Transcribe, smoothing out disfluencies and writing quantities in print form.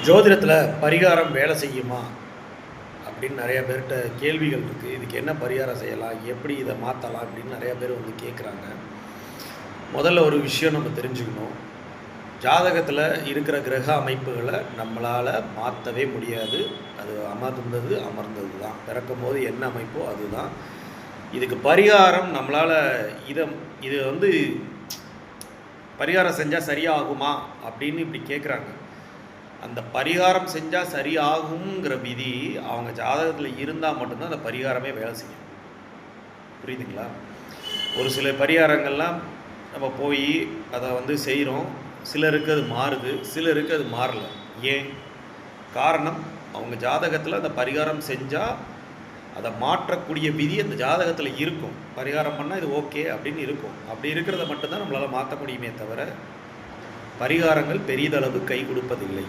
ஜோதிடத்தில் பரிகாரம் வேலை செய்யுமா அப்படின்னு நிறைய பேர்கிட்ட கேள்விகள் இருக்குது. இதுக்கு என்ன பரிகாரம் செய்யலாம், எப்படி இதை மாற்றலாம் அப்படின்னு நிறைய பேர் வந்து கேட்குறாங்க. முதல்ல ஒரு விஷயம் நம்ம தெரிஞ்சுக்கணும். ஜாதகத்தில் இருக்கிற கிரக அமைப்புகளை நம்மளால் மாற்றவே முடியாது. அது அமர்ந்தது தான். பிறக்கும் போது என்ன அமைப்போ அதுதான். இதுக்கு பரிகாரம் நம்மளால் இது வந்து பரிகாரம் செஞ்சால் சரியாகுமா அப்படின்னு இப்படி கேட்குறாங்க. அந்த பரிகாரம் செஞ்சால் சரியாகுங்கிற விதி அவங்க ஜாதகத்தில் இருந்தால் மட்டும்தான் அந்த பரிகாரமே வேலை செய்யும். புரியுதுங்களா? ஒரு சில பரிகாரங்கள்லாம் நம்ம போய் அதை வந்து செய்கிறோம். சிலருக்கு அது மாறுது, சிலருக்கு அது மாறலை. ஏன் காரணம்? அவங்க ஜாதகத்தில் அந்த பரிகாரம் செஞ்சால் அதை மாற்றக்கூடிய விதி அந்த ஜாதகத்தில் இருக்கும். பரிகாரம் பண்ணால் இது ஓகே அப்படின்னு இருக்கும். அப்படி இருக்கிறத மட்டும்தான் நம்மளால் மாற்ற முடியுமே தவிர பரிகாரங்கள் பெரிதளவு கை கொடுப்பதில்லை.